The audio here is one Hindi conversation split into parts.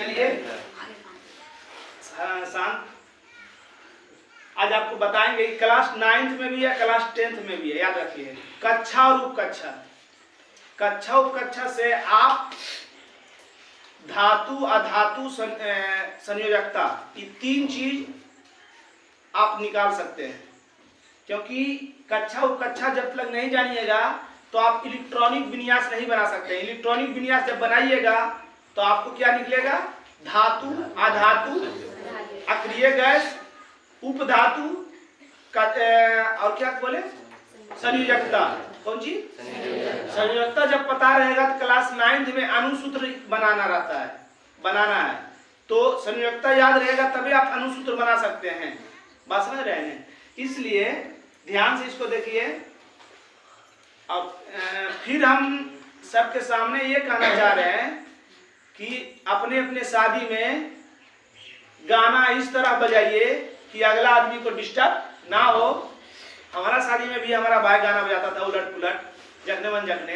चलिए शांत। आज आपको बताएंगे क्लास 9th में भी है, क्लास 10th में भी है, याद रखिए। कक्षा और उपकक्षा, कक्षा उपकक्षा से आप धातु अधातु संयोजकता, ये 3 चीज आप निकाल सकते हैं। क्योंकि कक्षा उपकक्षा जब तक नहीं जानिएगा तो आप इलेक्ट्रॉनिक विन्यास नहीं बना सकते। इलेक्ट्रॉनिक विन्यास जब बनाइएगा तो आपको क्या निकलेगा? धातु अधातु, अक्रिय गैस, उपधातु और क्या बोले, संयोजकता। कौन सी संयोजकता जब पता रहेगा तो क्लास 9th में अनुसूत्र बनाना रहता है, बनाना है। तो संयोजकता याद रहेगा तभी आप अनुसूत्र बना सकते हैं। बात समझ रहे हैं? इसलिए ध्यान से इसको देखिए। अब फिर हम सबके सामने ये कहना चाह रहे हैं कि अपने अपने शादी में गाना इस तरह बजाइए कि अगला आदमी को डिस्टर्ब ना हो। हमारा शादी में भी हमारा भाई गाना बजाता था, उलट पुलट, जखने मन जखने।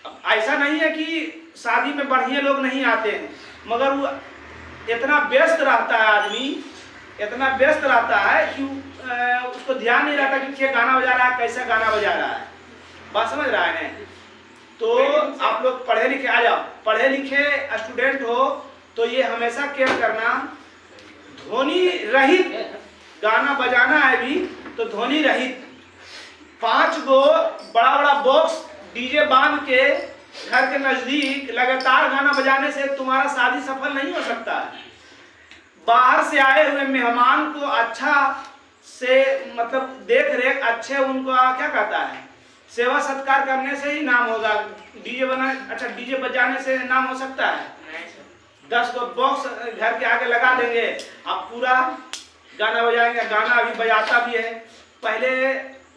अब ऐसा नहीं है कि शादी में बढ़िया लोग नहीं आते हैं, मगर वो इतना व्यस्त रहता है, आदमी इतना व्यस्त रहता है कि उसको ध्यान नहीं रहता कि क्या गाना बजा रहा है, कैसा गाना बजा रहा है। बात समझ रहा है? तो आप लोग पढ़े लिखे आ जाओ, पढ़े लिखे स्टूडेंट हो तो ये हमेशा केयर करना, ध्वनि रहित गाना बजाना है भी तो ध्वनि रहित। 5 गो बड़ा बड़ा बॉक्स डीजे बांध के घर के नजदीक लगातार गाना बजाने से तुम्हारा शादी सफल नहीं हो सकता है। बाहर से आए हुए मेहमान को अच्छा से मतलब देख रेख अच्छे उनको क्या कहता है, सेवा सत्कार करने से ही नाम होगा। डीजे बना, अच्छा डीजे बजाने से नाम हो सकता है? 10 गो बॉक्स घर के आगे लगा देंगे, अब पूरा गाना बजाएंगे। गाना अभी बजाता भी है। पहले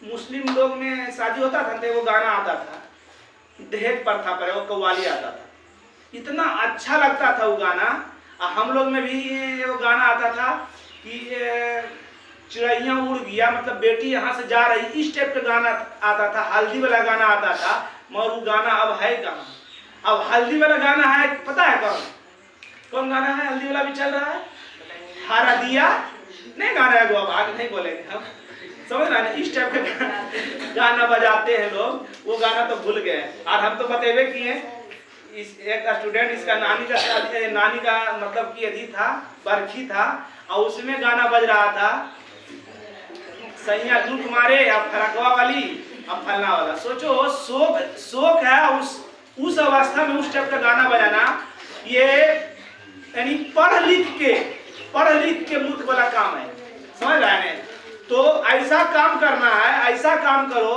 मुस्लिम लोग में शादी होता था तो वो गाना आता था, दहेज प्रथा पर वो कव्वाली आता था, इतना अच्छा लगता था वो गाना। हम लोग में भी वो गाना आता था कि चिड़ैया उड़ गया, मतलब बेटी यहाँ से जा रही, इस टाइप का गाना आता था। हल्दी वाला गाना आता था, मगर वो गाना अब है कहाँ? अब हल्दी वाला गाना है, पता है कौन कौन गाना है? हल्दी वाला भी चल रहा है, हरा दिया नहीं गाना है वो, अब आगे नहीं बोलेंगे हम, समझ रहे हैं? इस टाइप का गाना बजाते हैं लोग, वो गाना तो भूल गए। और हम तो बतेबे किए, इस एक स्टूडेंट, इसका नानी का मतलब कि यदि था, बरखी था, और उसमें गाना बज रहा था, सैया दुख मारे, अब फरकवा वाली, अब फलना वाला। सोचो, शोक है उस अवस्था में उस टाइप का गाना बजाना। ये यानी पढ़ लिख के मूर्ख वाला काम है, समझ रहे हैं? तो ऐसा काम करना है, ऐसा काम करो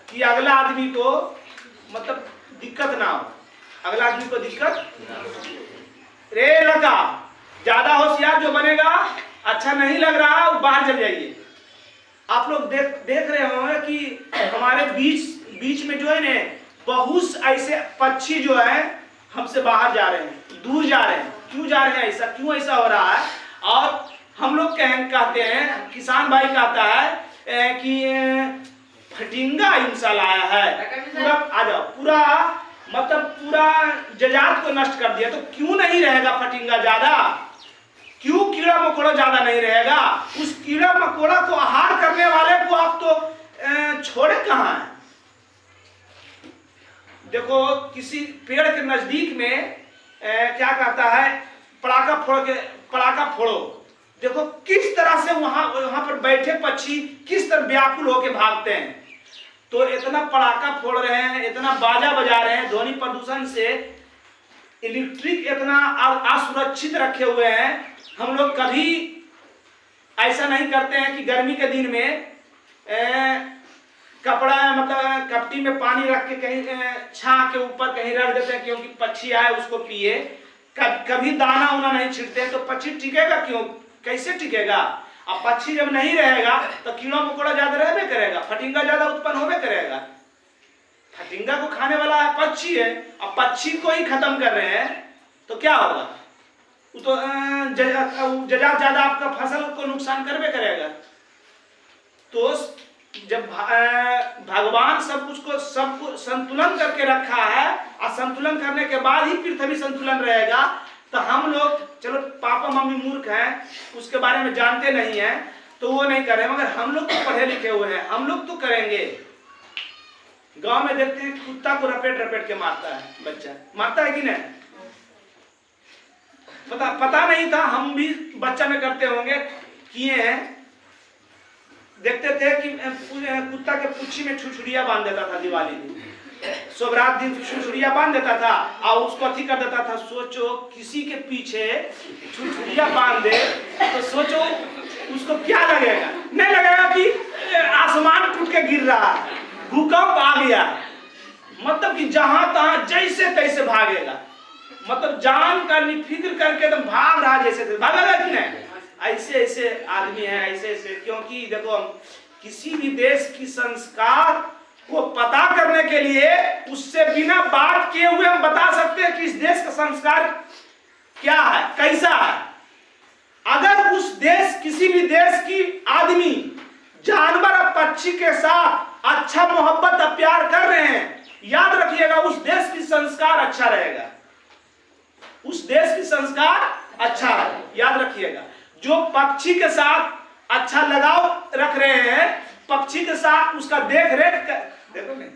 कि अगला आदमी को मतलब दिक्कत ना हो, अगला आदमी को दिक्कत। रे लड़का ज्यादा होशियार जो बनेगा, अच्छा नहीं लग रहा वो बाहर चल जाइए। आप लोग देख रहे होंगे कि हमारे बीच में जो है ना, बहुत ऐसे पक्षी जो है हमसे बाहर जा रहे हैं, दूर जा रहे हैं। क्यों जा रहे हैं? ऐसा क्यों ऐसा हो रहा है? और हम लोग कहते हैं, किसान भाई कहता है कि फटिंगा इंसान आया है, पूरा आ जाओ, पूरा मतलब पूरा जजात को नष्ट कर दिया। तो क्यों नहीं रहेगा फटिंगा ज्यादा? क्यों कीड़ा मकोड़ा ज्यादा नहीं रहेगा? उस कीड़ा मकोड़ा को आहार करने वाले को आप तो छोड़े कहाँ हैं? देखो, किसी पेड़ के नजदीक में क्या कहता है, पड़ाका फोड़ो। देखो किस तरह से वहां पर बैठे पक्षी किस तरह व्याकुल होके भागते हैं। तो इतना पड़ाका फोड़ रहे हैं, इतना बाजा बजा रहे हैं, ध्वनि प्रदूषण से इलेक्ट्रिक इतना असुरक्षित रखे हुए हैं। हम लोग कभी ऐसा नहीं करते हैं कि गर्मी के दिन में कपड़ा मतलब कपटी में पानी रख के कहीं छां के ऊपर कहीं रख देते हैं, क्योंकि पक्षी आए उसको पिए। कभी दाना उना नहीं छिड़ते हैं, तो पक्षी टिकेगा क्यों? कैसे टिकेगा? अब पक्षी जब नहीं रहेगा तो कीड़ा मकोड़ा ज्यादा रहबे करेगा, फटिंगा ज्यादा उत्पन्न होबे करेगा। फटिंगा को खाने वाला पक्षी है, अब पक्षी को ही खत्म कर रहे हैं तो क्या होगा? वो तो ज्यादा आपका फसल को नुकसान करबे करेगा। तो जब भगवान सब संतुलन करके रखा है, और संतुलन करने के बाद ही पृथ्वी संतुलन रहेगा, तो हम लोग चलो पापा मम्मी मूर्ख हैं, उसके बारे में जानते नहीं हैं, तो वो नहीं कर रहे, मगर हम लोग तो पढ़े लिखे हुए हैं, हम लोग तो करेंगे। गांव में देखते हैं कुत्ता को रपेट रपेट के मारता है बच्चा, मारता है कि नहीं? पता नहीं था, हम भी बच्चा में करते होंगे, किए हैं। देखते थे कि कुत्ता के पुच्छी में छुछुड़िया बांध देता था, दिवाली दिन सोमरात दिन छुछुड़िया बांध देता था और उसको अथी कर देता था। सोचो किसी के पीछे छुछुड़िया बांध दे तो सोचो उसको क्या लगेगा? नहीं लगेगा कि आसमान टूट के गिर रहा, भूकंप आ गया, मतलब कि जहां तहां जैसे तैसे भागेगा, मतलब जान का फिक्र करके एकदम भाग रहा जैसे भागेगा कि नहीं? ऐसे ऐसे आदमी है, ऐसे ऐसे। क्योंकि देखो हम किसी भी देश की संस्कार को पता करने के लिए उससे बिना बात किए हुए हम बता सकते हैं कि इस देश का संस्कार क्या है, कैसा है। अगर उस देश, किसी भी देश की आदमी जानवर और पक्षी के साथ अच्छा मोहब्बत और प्यार कर रहे हैं, याद रखिएगा उस देश की संस्कार अच्छा रहेगा, उस देश की संस्कार अच्छा है, याद रखिएगा। जो पक्षी के साथ अच्छा लगाव रख रहे हैं, पक्षी के साथ उसका देख रेख देखो नहीं,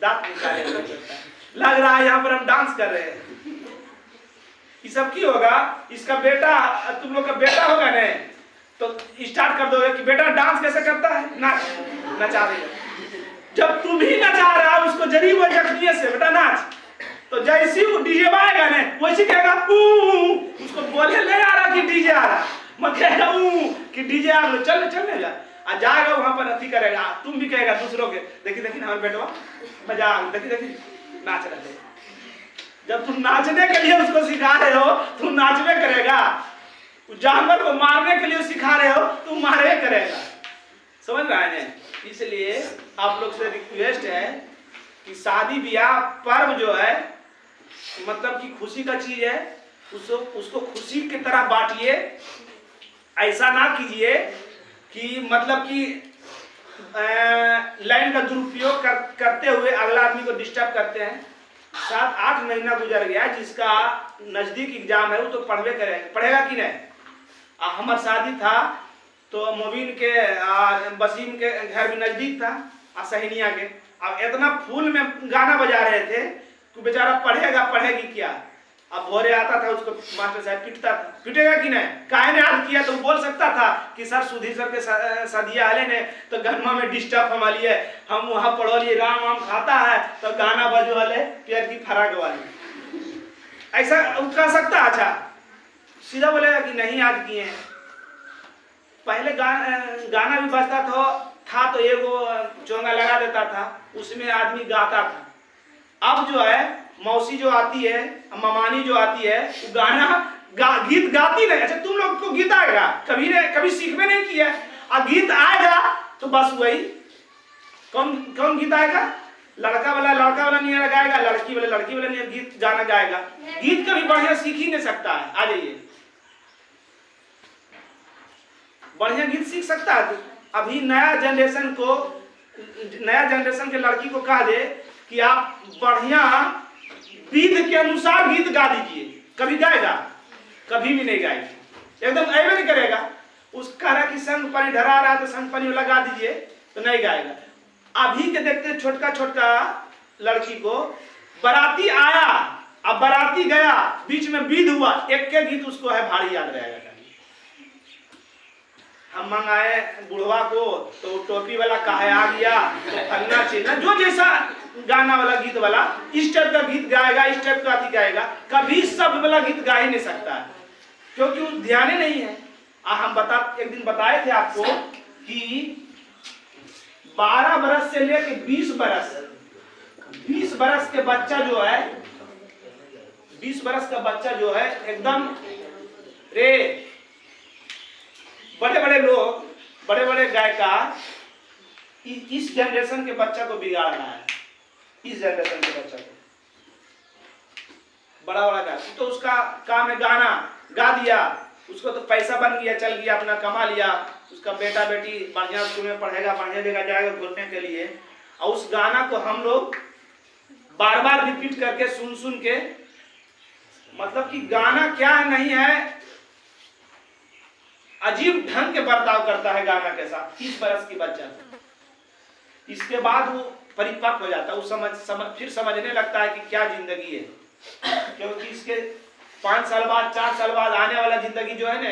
दांत निकाले लग रहा है यहाँ पर हम डांस कर रहे हैं। ये सब की होगा, इसका बेटा, तुम लोग का बेटा होगा नहीं तो स्टार्ट कर दोगे कि बेटा डांस कैसे करता है, नाच, नचा रही है। जब तुम ही नचा रहा है उसको जरी हुए जख्मी से, बेटा नाच, तो जैसी वो डीजे आएगा ना वैसे कहेगा उसको बोले ले आ रहा कि डीजे आ रहा, मैं कहेगा कि डीजे आ रहा, चलने जा, आ जाएगा वहां पर अथी करेगा। तुम भी कहेगा दूसरों के, देखिए देखिए हमारे बेटवा मजाक, देखिए देखिए नाच रहे। जब तुम नाचने के लिए उसको सिखा रहे हो तुम नाचवे करेगा, जानवर को मारने के लिए सिखा रहे हो तुम मारे करेगा, समझ रहे हैं? इसलिए आप लोग से रिक्वेस्ट है कि शादी ब्याह पर्व जो है मतलब कि खुशी का चीज है, उसको खुशी की तरह बांटिए। ऐसा ना कीजिए कि मतलब कि लाइन का दुरुपयोग करते हुए अगला आदमी को डिस्टर्ब करते हैं। 7-8 महीना गुजर गया, जिसका नजदीक एग्जाम है वो तो पढ़ेगा कि नहीं? हमारा शादी था तो मोबिन के वसीम के घर भी नजदीक था, सहेनिया के। अब इतना फूल में गाना बजा रहे थे कि बेचारा पढ़ेगी क्या। अब भोरे आता था उसको मास्टर साहब पीटेगा कि नहीं? काहे ने याद किया तो बोल सकता था कि सर सुधीर सर के सदिया आले ने तो गन्मा में डिस्टर्ब हमारी है, हम वहाँ पढ़ो लिए राम आम खाता है तो गाना बजो वाले पेड़ की फराक वाली, ऐसा कह सकता। अच्छा सीधा बोलेगा कि नहीं याद किए हैं। पहले गाना भी बजता था तो एगो चोंगा लगा देता था, उसमें आदमी गाता था। अब जो है मौसी जो आती है, ममानी जो आती है, वो गीत गाती नहीं। अच्छा तुम लोग को गीत आएगा? कभी सीखने नहीं किया। और गीत आएगा तो बस वही कौन गीत आएगा? लड़का वाला नहीं गाएगा, लड़की वाला नहीं गीत गाना गाएगा। गीत कभी बढ़िया सीख ही नहीं सकता है। आ जाइए, बढ़िया गीत सीख सकता है। अभी नया जनरेशन के लड़की को कह दे कि आप बढ़िया विध के अनुसार गीत गा दीजिए, कभी गाएगा? कभी भी नहीं गाएगी, एकदम ऐवे नहीं करेगा। उसका रहा कि संग पानी ढरा रहा तो संग पानी लगा दीजिए तो नहीं गाएगा। अभी के देखते छोटका लड़की को, बाराती आया अब बाराती गया, बीच में विध हुआ, एक के गीत उसको है भारी याद रहेगा। हम मंगाए बुढ़वा को तो टोपी वाला काहे आ गया तो फलना चीना, जो जैसा गाना वाला गीत वाला इस टाइप का गीत गाएगा, इस टाइप का अति गाएगा। कभी शब्द वाला गीत गा ही नहीं सकता है क्योंकि उस ध्यान नहीं है। हम एक दिन बताए थे आपको कि 12 बरस से लेके 20 बरस के बच्चा जो है, 20 बरस का बच्चा जो है एकदम बड़े लोग, बड़े गायकार इस जनरेशन के बच्चा को बिगाड़ रहा है। इस जनरेशन के बच्चा को बड़ा गाय तो उसका काम है गाना गा दिया, उसको तो पैसा बन गया, चल गया, अपना कमा लिया। उसका बेटा बेटी बढ़िया स्कूल में पढ़ेगा, बढ़िया जगह जाएगा घूमने के लिए, और उस गाना को हम लोग बार बार रिपीट करके सुन के मतलब कि गाना क्या नहीं है, अजीब ढंग के बर्ताव करता है गाना के साथ 30 बरस की बच्चा। इसके बाद वो परिपक्व हो जाता है, वो फिर समझने लगता है कि क्या जिंदगी है। क्योंकि इसके 5 साल बाद 4 साल बाद आने वाला जिंदगी जो है ना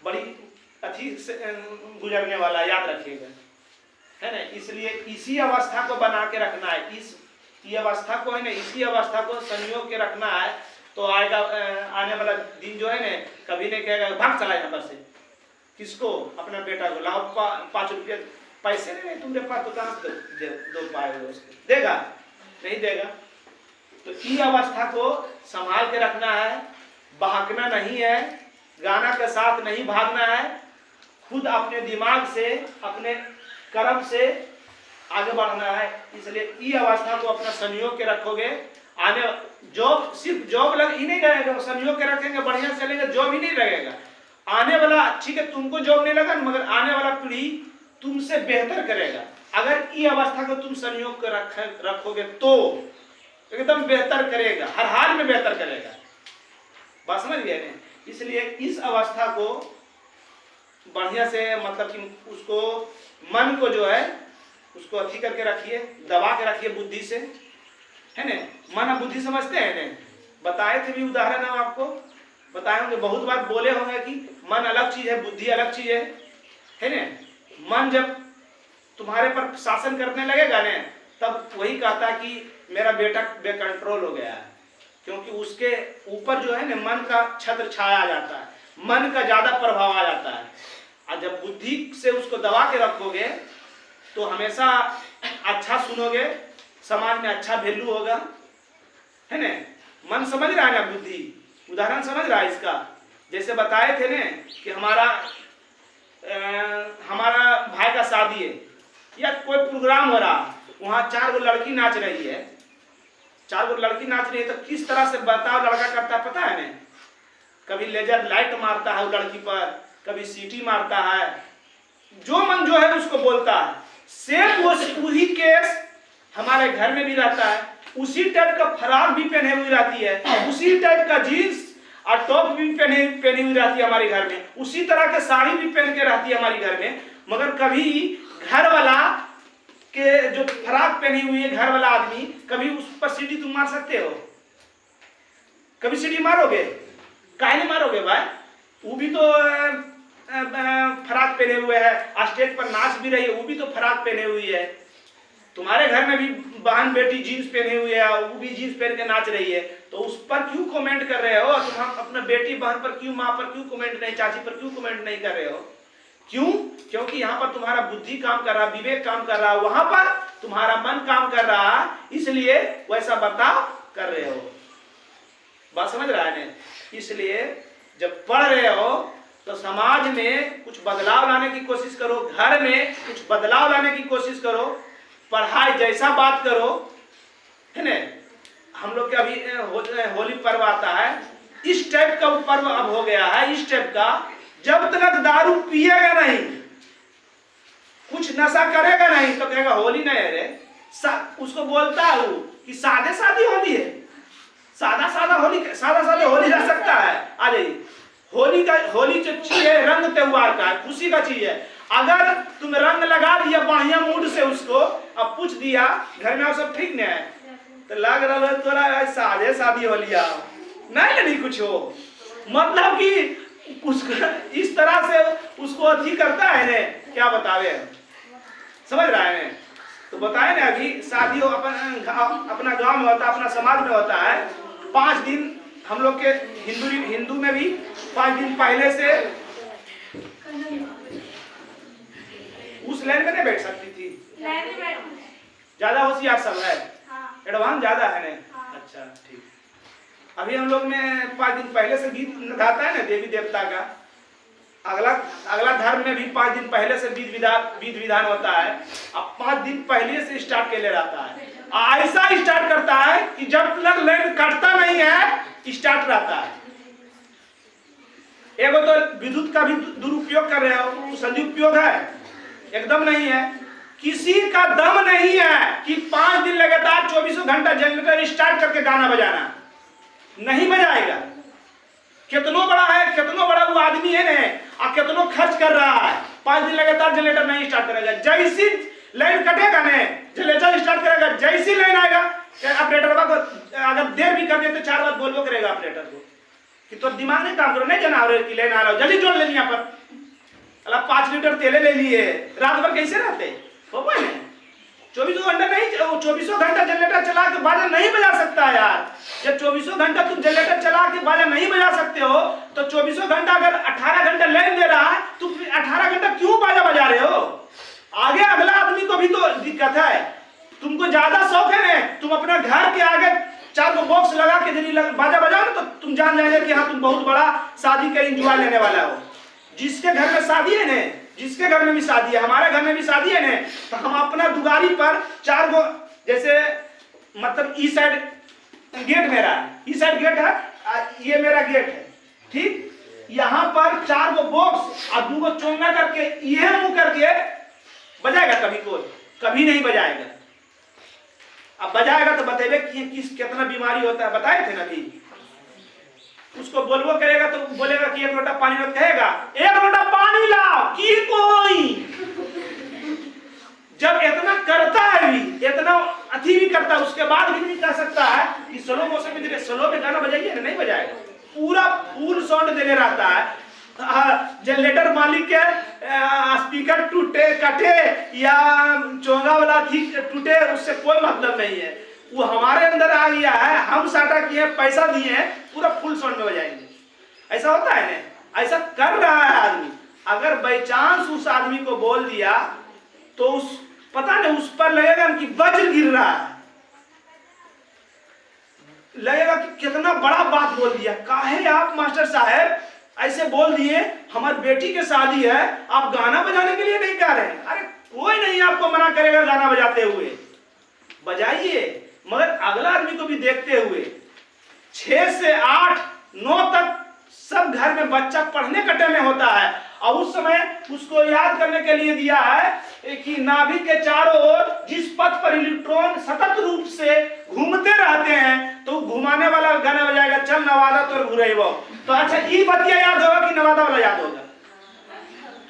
बड़ी अथी से गुजरने वाला, याद रखिएगा, है ना। इसलिए इसी अवस्था को बना के रखना है, इस अवस्था को है ना, इसी अवस्था को संयोग के रखना है। तो आएगा आने वाला दिन जो है ना, कभी नहीं कहेगा भाग चला यहाँ पर से। किसको? अपना बेटा को। लाओ 5 रुपये पैसे नहीं तुम्हारे पास, तो कहाँ से दो पाएगा उसको? देगा? नहीं देगा। तो ये अवस्था को संभाल के रखना है, बहकना नहीं है, गाना के साथ नहीं भागना है, खुद अपने दिमाग से अपने कर्म से आगे बढ़ना है। इसलिए ये अवस्था को अपना संयोग के रखोगे, आने जॉब सिर्फ जॉब लग ही नहीं रहेगा, संयोग के रखेंगे बढ़िया चलेगा, जॉब ही नहीं लगेगा। आने वाला ठीक है तुमको जॉब नहीं लगा, मगर आने वाला पीढ़ी तुमसे बेहतर करेगा। अगर ये अवस्था को तुम संयोग के रखोगे तो एकदम बेहतर करेगा, हर हाल में बेहतर करेगा। बात समझ गए ना? इसलिए इस अवस्था को बढ़िया से मतलब कि उसको मन को जो है उसको अथी करके रखिए, दबा के रखिए बुद्धि से, है ना। मन और बुद्धि समझते हैं ना, बताए थे भी उदाहरण हम आपको बताए होंगे, बहुत बार बोले होंगे कि मन अलग चीज है, बुद्धि अलग चीज है ना। मन जब तुम्हारे पर शासन करने लगेगा ना, तब वही कहता कि मेरा बेटा बेकंट्रोल हो गया है, क्योंकि उसके ऊपर जो है ना मन का छत्र छाया जाता है, मन का ज्यादा प्रभाव आ जाता है। और जब बुद्धि से उसको दबा के रखोगे तो हमेशा अच्छा सुनोगे, समाज में अच्छा वैल्यू होगा, है ना। मन समझ रहा है ना, बुद्धि उदाहरण समझ रहा है इसका। जैसे बताए थे ना कि हमारा भाई का शादी है या कोई प्रोग्राम हो रहा, वहां 4 गो लड़की नाच रही है, 4 गो लड़की नाच रही है, तो किस तरह से बर्ताव लड़का करता है पता है ना? कभी लेजर लाइट मारता है वो लड़की पर, कभी सीटी मारता है, जो मन जो है उसको बोलता है। सेम वही केस हमारे घर में भी रहता है, उसी टाइप का फ्रॉक भी पहने हुई रहती है, उसी टाइप का जीन्स और टॉप भी पहनी हुई रहती है हमारे घर में, उसी तरह के साड़ी भी पहन के रहती है हमारे घर में। मगर कभी घर वाला के जो फ्रॉक पहनी हुई है घर वाला आदमी, कभी उस पर सीटी तुम मार सकते हो? कभी सीटी मारोगे? काहे नहीं मारोगे भाई? वो भी तो फ्रॉक पहने हुए है, स्टेज पर नाच भी रही है, वो भी तो फ्रॉक पहने हुई है। तुम्हारे घर में भी बहन बेटी जीन्स पहने हुए है, वो भी जीन्स पहन के नाच रही है, तो उस पर क्यों कमेंट कर रहे हो? तुम अपना बेटी बहन पर क्यों, माँ पर क्यों कमेंट नहीं, चाची पर क्यों कमेंट नहीं कर रहे हो? क्यों? क्योंकि यहाँ पर तुम्हारा बुद्धि काम कर रहा, विवेक काम कर रहा, वहां पर तुम्हारा मन काम कर रहा, इसलिए वैसा बर्ताव कर रहे हो। बात समझ रहा है ना? इसलिए जब पढ़ रहे हो तो समाज में कुछ बदलाव लाने की कोशिश करो, घर में कुछ बदलाव लाने की कोशिश करो, पढ़ाई जैसा बात करो, है ना। हम लोग के अभी होली पर्व आता है, इस टाइप का पर्व अब हो गया है, इस टाइप का, जब तक दारू पिएगा नहीं, कुछ नशा करेगा नहीं, तो कहेगा होली नहीं है रे। उसको बोलता हूँ कि सादे सादी होली है, सादा सादा होली रह सकता है। आ जाइए, होली जो चीज है रंग त्योहार का, खुशी का चीज है। अगर तुम रंग लगा दिया बढ़िया मूड से उसको, अब पूछ दिया घर में सब ठीक नहीं है, तो लग रहा है तोरा सादे शादी हो लिया नहीं कुछ हो, मतलब कि उसको इस तरह से उसको अथी करता है ने, क्या बतावे, समझ रहा है ने? तो बताए ना, अभी शादी हो अपना गांव में होता है, अपना समाज में होता है, 5 दिन हम लोग के हिंदू में भी 5 दिन पहले से उस लाइन में नहीं बैठ सकती थी, ज्यादा होशियार सब है, एडवांस ज्यादा है ने। अच्छा ठीक। अभी हम लोग में 5 दिन पहले से गीत गाता है ना देवी देवता का, अगला धर्म में भी 5 दिन पहले से विधि विधान होता है। अब 5 दिन पहले से स्टार्ट के ले रहता है, ऐसा स्टार्ट करता है कि जब तक लाइन कटता नहीं है स्टार्ट रहता है। एगो तो विद्युत का भी दुरुपयोग कर रहे हो, तो सदुपयोग है? एकदम नहीं है। किसी का दम नहीं है कि 5 दिन लगातार 24 घंटा जनरेटर स्टार्ट करके गाना बजाना, नहीं बजाएगा। कितनो बड़ा है, कितनो बड़ा वो आदमी है ना, और कितनो खर्च कर रहा है, 5 दिन लगातार जनरेटर नहीं स्टार्ट करेगा। जैसी लाइन कटेगा ना, जनरेटर स्टार्ट करेगा, जैसी लाइन आएगा ऑपरेटर को अगर देर भी कर दे तो 4 बार बोलबो करेगा ऑपरेटर को कि तो दिमाग नहीं काम करो, नहीं जना की लाइन आ रहा हो, जल्दी जोड़ ले यहाँ पर। अल्लाह 5 लीटर तेले ले लिए, रात भर कैसे रहते हो भाई? 24 घंटा नहीं, 24 घंटा जनरेटर चला के बाजा नहीं बजा सकता यार। जब 24 घंटा तुम जनरेटर चला के बाजा नहीं बजा सकते हो, तो 24 घंटा अगर 18 घंटा लाइन दे रहा है, तुम 18 घंटा क्यों बाजा बजा रहे हो? आगे अगला आदमी को भी तो दिक्कत है। तुमको ज्यादा शौक है ना, तुम अपना घर के आगे 4 बॉक्स लगा के बाजा बजाओ ना, तो तुम जान जाएंगे कि हाँ तुम बहुत बड़ा शादी का एंजॉय लेने वाला हो। जिसके घर में शादी है ना, जिसके घर में भी शादी है, हमारे घर में भी शादी है ना, तो हम अपना दुगारी पर 4 गो, जैसे मतलब ई साइड गेट मेरा है, ई साइड गेट है, ये मेरा गेट है, ठीक। यहाँ पर 4 गो बॉक्स और 2 गो चोंगा करके ये मुंह करके बजाएगा। कभी कोई कभी नहीं बजाएगा। अब बजाएगा तो बतेबे कि कितना बीमारी होता है, बताए थे ना भी। उसको बोलबो करेगा तो बोलेगा कि 1 लोटा पानी मत, कहेगा 1 लोटा पानी लाओ की कोई। जब इतना करता है भी, इतना अति भी करता है, उसके बाद भी नहीं कह सकता है कि स्लो मोशन में धीरे स्लो में गाना बजाइए ना, नहीं बजाएगा। पूरा फुल साउंड देने रहता है। जनरेटर मालिक के स्पीकर टूटे कटे या चोंगा वाला थी टूटे, उससे कोई मतलब नहीं है। वो हमारे अंदर आ गया है, हम साटा किए, पैसा दिए हैं, पूरा फुल साउंड में बजाएंगे। ऐसा होता है ना, ऐसा कर रहा है आदमी। अगर बाई चांस उस आदमी को बोल दिया तो उस पता नहीं उस पर लगेगा कि वज्र गिर रहा है, लगेगा कि कितना बड़ा बात बोल दिया। काहे आप मास्टर साहब ऐसे बोल दिए, हमारी बेटी की शादी है, आप गाना बजाने के लिए नहीं कह रहे हैं? अरे कोई नहीं आपको मना करेगा गाना बजाते हुए, बजाइए, मगर अगला आदमी को भी देखते हुए। 6 से 8 9 तक सब घर में बच्चा पढ़ने का टाइम में होता है, और उस समय उसको याद करने के लिए दिया है कि नाभिक के चारों ओर जिस पथ पर इलेक्ट्रॉन सतत रूप से घूमते रहते हैं, तो घुमाने वाला गाना बजाएगा, चल नवादा तोर घुरेबो। तो अच्छा ये बतिया याद होगा कि नवादा वाला याद होगा?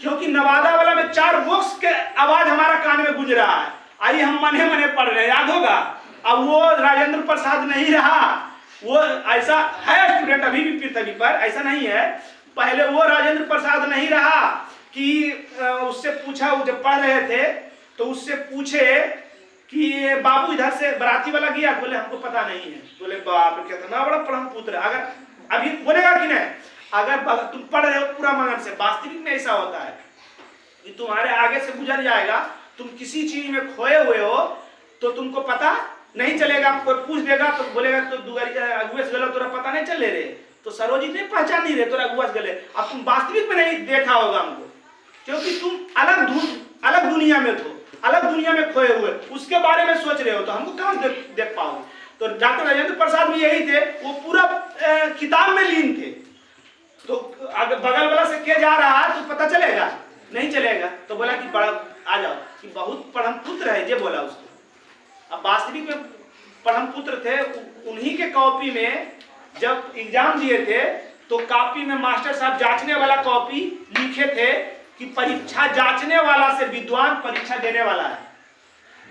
क्योंकि नवादा वाला में 4 बॉक्स के आवाज हमारा कान में गूंज रहा है। आइए हम मने मने पढ़ रहे हैं, याद होगा? अब वो राजेंद्र प्रसाद नहीं रहा, वो ऐसा है स्टूडेंट अभी भी पृथ्वी पर, ऐसा नहीं है। पहले वो राजेंद्र प्रसाद नहीं रहा कि उससे पूछा, वो जब पढ़ रहे थे तो उससे पूछे कि बाबू इधर से बराती वाला गया, बोले हमको पता नहीं है। बोले बाप कितना बड़ा परम पुत्र। अगर अभी बोलेगा कि नहीं, अगर तुम पढ़ रहे हो पूरा मगन से, वास्तविक में ऐसा होता है कि तुम्हारे आगे से गुजर जाएगा, तुम किसी चीज में खोए हुए हो तो तुमको पता नहीं चलेगा। कोई पूछ देगा तो बोलेगा तो अगुएस गलो, तोरा पता नहीं चले रे, तो सरोजी नहीं पहचान नहीं रहे, तोरा अगुएस गले। अब तुम वास्तविक में नहीं देखा होगा हमको, क्योंकि तुम अलग दुनिया में थे, अलग दुनिया में खोए हुए, उसके बारे में सोच रहे हो, तो हमको कहाँ देख पाओगे? तो डॉक्टर राजेंद्र प्रसाद भी यही थे, वो पूरा किताब में लीन थे। तो अगर बगल वाला से क्या जा रहा है तो पता चलेगा? नहीं चलेगा। तो बोला कि बड़ा आ जाओ कि बहुत परम पुत्र है, ये बोला उसको। अब वास्तविक में परम पुत्र थे। उन्हीं के कॉपी में जब एग्जाम दिए थे तो कॉपी में मास्टर साहब जांचने वाला कॉपी लिखे थे कि परीक्षा जांचने वाला से विद्वान परीक्षा देने वाला है।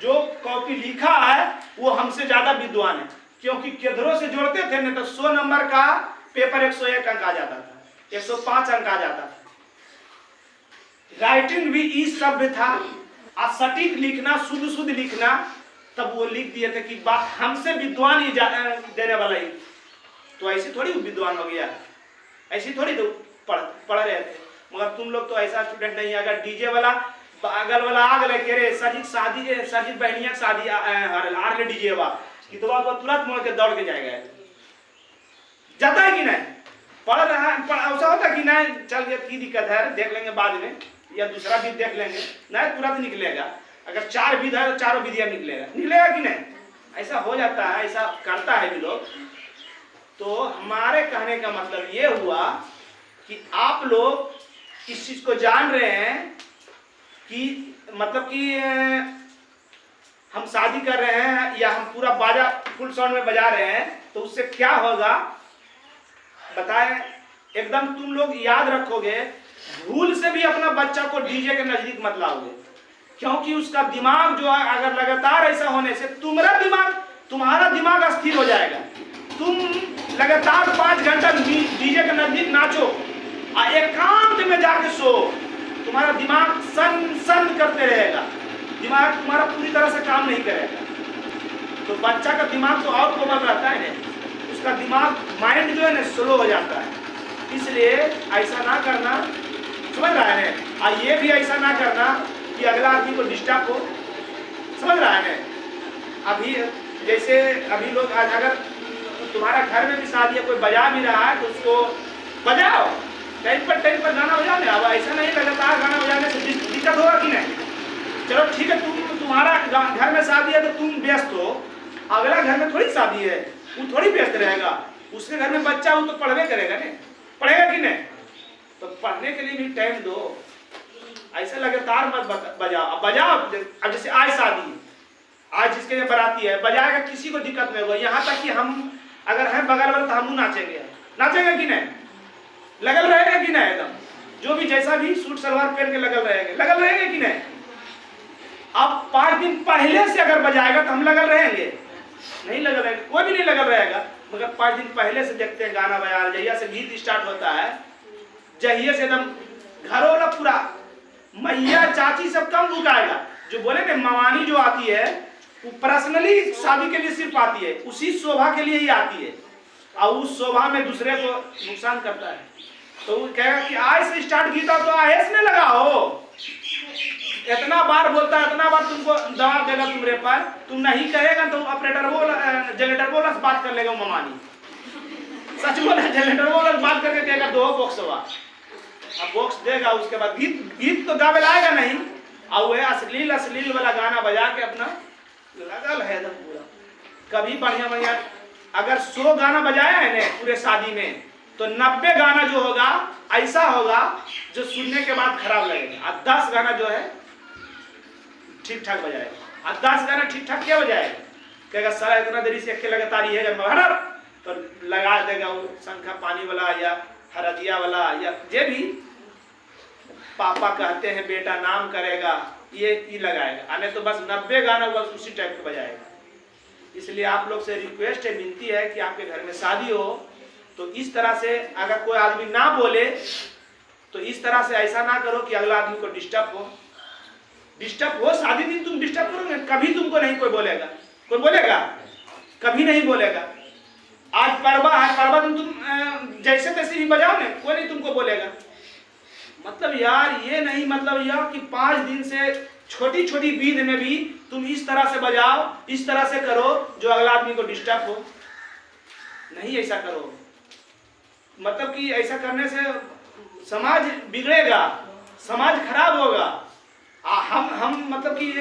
जो कॉपी लिखा है वो हमसे ज्यादा विद्वान है, क्योंकि किधरों से जोड़ते थे ना तो 100 नंबर का पेपर 101 अंक आ जाता था, 105 अंक आ जाता था। राइटिंग भी इस सभ्य था, सटीक लिखना, शुद्ध लिखना, तब वो लिख दिए थे कि बात हमसे विद्वान ही देने वाला ही। तो ऐसी थोड़ी विद्वान हो गया, ऐसी थोड़ी तो पढ़ रहे थे। मगर तुम लोग तो ऐसा स्टूडेंट नहीं है। अगर डीजे वाला अगल वाला आ गए कह रहे सजित बहनिया शादी आर ले डीजे वा कि तो बात तुरंत मोड़ के दौड़ के जाएगा, जाता है कि नहीं? पढ़ रहा है, ऐसा होता कि नहीं चल गया की दिक्कत है, देख लेंगे बाद में, या दूसरा भी देख लेंगे, नहीं तुरंत निकलेगा। अगर 4 विध है तो चारों विधियां निकलेगा कि नहीं? ऐसा हो जाता है, ऐसा करता है भी लोग। तो हमारे कहने का मतलब ये हुआ कि आप लोग इस चीज को जान रहे हैं कि मतलब कि हम शादी कर रहे हैं या हम पूरा बाजा फुल साउंड में बजा रहे हैं, तो उससे क्या होगा बताएं? एकदम तुम लोग याद रखोगे, भूल से भी अपना बच्चा को डीजे के नजदीक मत लाओगे, क्योंकि उसका दिमाग जो है अगर लगातार ऐसा होने से तुम्हारा दिमाग अस्थिर हो जाएगा। तुम लगातार 5 घंटा डीजे के नजदीक नाचो और एकांत में जाके सो, तुम्हारा दिमाग सन सन करते रहेगा, दिमाग तुम्हारा पूरी तरह से काम नहीं करेगा। तो बच्चा का दिमाग तो और कोमल रहता है ना, उसका दिमाग माइंड जो है ना स्लो हो जाता है। इसलिए ऐसा ना करना, समझ रहा है ना। और ये भी ऐसा ना करना कि अगला आदमी को डिस्टर्ब हो, समझ रहा है ना। अभी जैसे अभी लोग आज अगर तुम्हारा घर में भी शादी है, कोई बजा भी रहा है तो उसको बजाओ, टाइम पर गाना बजाओ ना। अब ऐसा नहीं लगातार गाना बजाने से दिक्कत होगा कि नहीं। चलो ठीक है, तुम्हारा घर में शादी है तो तुम व्यस्त हो, अगला घर में थोड़ी शादी है, वो थोड़ी व्यस्त रहेगा, उसके घर में बच्चा हो तो पढ़वे करेगा नहीं, पढ़ेगा कि नहीं। तो पढ़ने के लिए भी टाइम दो, ऐसा लगातार मत बजाओ। अब बजाओ, अब जैसे आज शादी है, आज जिसके लिए बराती है बजाएगा, किसी को दिक्कत नहीं होगा। यहाँ तक कि हम अगर हैं बगल वाले तो हम नाचेंगे कि नहीं, लगल रहेगा कि नहीं, एकदम जो भी जैसा भी सूट सलवार पहन के लगल रहेंगे कि नहीं। अब 5 दिन पहले से अगर बजाएगा तो हम लगल रहेंगे, नहीं लगल रहेगा, कोई भी नहीं लगल रहेगा। मगर 5 दिन पहले से देखते हैं गाना बजा, जहिया से गीत स्टार्ट होता है, जहिया से एकदम घरों वाला पूरा मैया चाची सब कम रुकाएगा। जो बोले ना मवानी जो आती है वो पर्सनली शादी के लिए सिर्फ आती है, उसी शोभा के लिए ही आती है, और उस शोभा में दूसरे को नुकसान करता है। तो वो कहेगा कि आज से स्टार्ट गीता तो आयस में लगा हो, इतना बार बोलता है, इतना बार तुमको दवा देगा तुम्हारे पर, तुम नहीं कहेगा तो ऑपरेटर जनरेटर बोला से बात कर लेगा ममानी, सच बोला, जनरेटर बोला बात करके कहेगा 2 बॉक्स हुआ, अब बॉक्स देगा, उसके बाद गीत तो गावे लाएगा नहीं, और वह अश्लील वाला गाना बजा के अपना लगल है एकदम पूरा। कभी बढ़िया अगर 100 गाना बजाया है ना पूरे शादी में, तो 90 गाना जो होगा ऐसा होगा जो सुनने के बाद खराब लगेगा, और 10 गाना जो है ठीक ठाक बजाएगा। और 10 गाना ठीक ठाक क्या बजाएगा, कहेगा सारा इतना देरी से अखे लगातार ही है तो लगा देगा वो शंखा पानी वाला या हरदिया वाला, या जे भी पापा कहते हैं बेटा नाम करेगा, ये लगाएगा, नहीं तो बस 90 गाना बस उसी टाइप के बजाएगा। इसलिए आप लोग से रिक्वेस्ट है, विनती है कि आपके घर में शादी हो तो इस तरह से अगर कोई आदमी ना बोले तो इस तरह से ऐसा ना करो कि अगला आदमी को डिस्टर्ब हो। शादी दिन तुम डिस्टर्ब करोगे, कभी तुमको नहीं कोई बोलेगा, कभी नहीं बोलेगा। आज परवा दिन तुम जैसे तैसे भी बजाओ ना, कोई नहीं तुमको बोलेगा। मतलब यार ये नहीं, मतलब यह कि 5 दिन से छोटी छोटी बीद में भी तुम इस तरह से बजाओ, इस तरह से करो जो अगला आदमी को डिस्टर्ब हो, नहीं ऐसा करो। मतलब कि ऐसा करने से समाज बिगड़ेगा, समाज खराब होगा। हम मतलब कि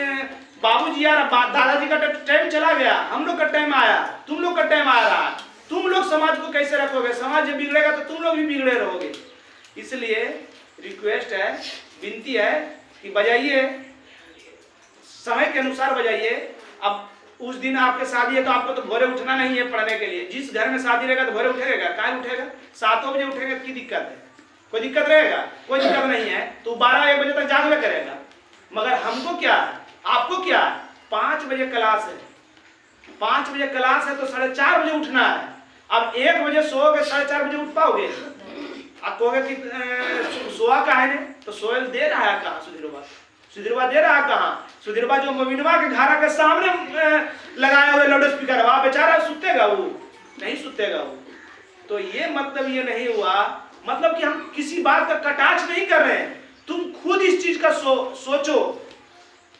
बाबूजी यार दादाजी का टाइम चला गया, हम लोग का टाइम आया, तुम लोग का टाइम आ रहा है, तुम लोग समाज को कैसे रखोगे, समाज जब बिगड़ेगा तो तुम लोग भी बिगड़े रहोगे। इसलिए रिक्वेस्ट है, विनती है कि बजाइए, समय के अनुसार बजाइए। अब उस दिन आपके शादी है तो आपको तो भोरे उठना नहीं है पढ़ने के लिए। जिस घर में शादी रहेगा तो भोरे उठेगा, काय उठेगा, 7 बजे उठेगा, की दिक्कत है, कोई दिक्कत रहेगा, कोई दिक्कत नहीं है, तो 12-1 बजे तक जागवे करेगा। मगर हमको क्या है, आपको क्या है, 5 बजे क्लास है, 5 बजे क्लास है तो 4:30 बजे उठना है। अब 1 बजे सोओगे, 4:30 बजे उठ पाओगे? आप कहोगे कि सोआ का है ने, तो सोयल दे रहा है कहाँ सुधीरवा दे रहा है कहाँ? सुधीरवा जो मोमिनवा के घरा के सामने लगाए हुए लाउड स्पीकर, वहां बेचारा सुतेगा, वो नहीं सुतेगा वो। तो ये मतलब ये नहीं हुआ, मतलब कि हम किसी बात का कटाक्ष नहीं कर रहे हैं। तुम खुद इस चीज का सोचो,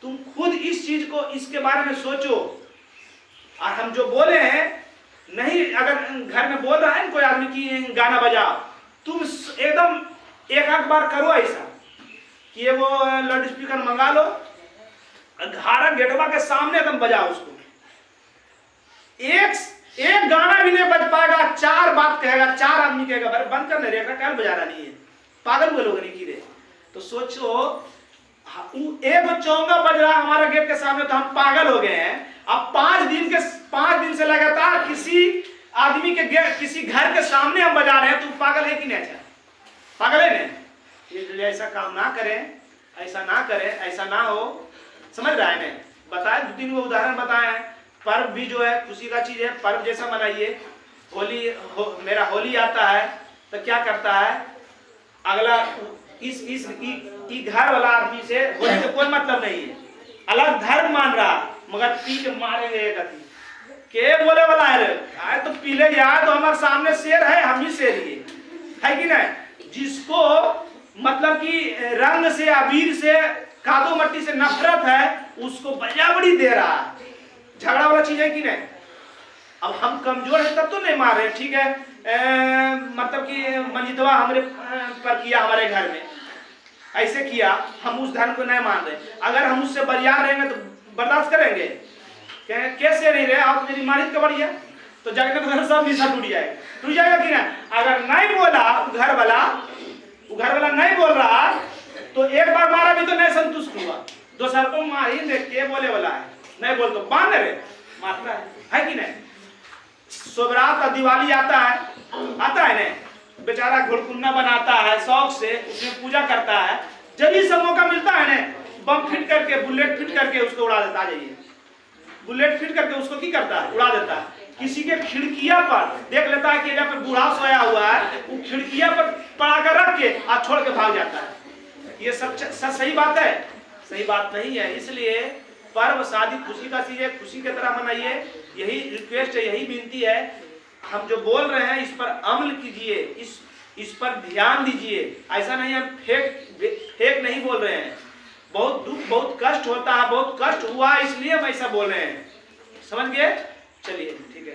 तुम खुद इस चीज को, इसके बारे में सोचो। और हम जो बोले हैं नहीं, अगर घर में बोल रहा है कोई आदमी की गाना बजा, तुम एकदम 1-8 बार करो ऐसा कि वो लाउड स्पीकर मंगा लो, घारा गेटवा के सामने एकदम बजाओ उसको। एक गाना भी नहीं बज पाएगा, 4 बात कहेगा, 4 आदमी कहेगा बंद करने रेखा क्या बजा रहा नहीं है, पागल हुए लोग नहीं कीरे। तो सोचो एक चौंगा बज रहा हमारा गेट के सामने तो हम पागल हो गए हैं। अब 5 दिन से लगातार किसी आदमी के किसी घर के सामने हम बजा रहे हैं, तो पागल है कि नहीं? अच्छा पागल है ना, इसलिए ऐसा काम ना करें, ऐसा ना करें, ऐसा ना हो, समझ रहा है ना। बताए 2-3 उदाहरण बताए। पर्व भी जो है खुशी का चीज है, पर्व जैसा मनाइए। मेरा होली आता है तो क्या करता है अगला, इस घर वाला आदमी से होली से कोई मतलब नहीं है, अलग धर्म मान रहा, मगर पी के मारेंगे गति के बोले वाला है रे, आए तो पीले यार, तो हमारे सामने शेर है, हम भी शेर ही है कि नहीं। जिसको मतलब कि रंग से, अबीर से, कादो मट्टी से नफरत है, उसको बजाबड़ी दे रहा है, झगड़ा वाला चीज है कि नहीं। अब हम कमजोर है तब तो नहीं मार रहे, ठीक है। मतलब कि मंजितवा हमारे पर किया, हमारे घर में ऐसे किया, हम उस धर्म को नहीं मान रहे, अगर हम उससे बरियार रहेंगे तो बर्दाश्त करेंगे, कैसे नहीं रहे। आप मेरी मारित कबड़िया तो जाकर तो सब निशा टूट जाएगा कि ना। अगर नहीं बोला घर वाला नहीं बोल रहा, तो एक बार मारा भी तो नहीं संतुष्ट हुआ, दोसर को मारी देख के बोले वाला है, नहीं बोल तो बांध रहे मारता है कि नहीं। सोबरात और दिवाली आता है ना, बेचारा घुड़कुन्ना बनाता है शौक से, उसमें पूजा करता है, जब ही सब मौका मिलता है ना, बम फिट करके, बुलेट फिट करके उसको उड़ा देता। जाइए बुलेट फिट करके उसको की करता है, उड़ा देता है। किसी के खिड़किया पर देख लेता है कि यहाँ पे बूढ़ा सोया हुआ है, वो खिड़किया पर पड़ाकर रख के और छोड़ के भाग जाता है। ये सब सही बात है? सही बात नहीं है। इसलिए पर्व शादी खुशी का चीज है, खुशी की तरह मनाइए, यही रिक्वेस्ट है, यही विनती है। हम जो बोल रहे हैं इस पर अमल कीजिए, इस पर ध्यान दीजिए। ऐसा नहीं हम फेक नहीं बोल रहे हैं। बहुत दुख, बहुत कष्ट होता है, बहुत कष्ट हुआ इसलिए हम ऐसा बोल रहे हैं, समझ गए। चलिए ठीक है।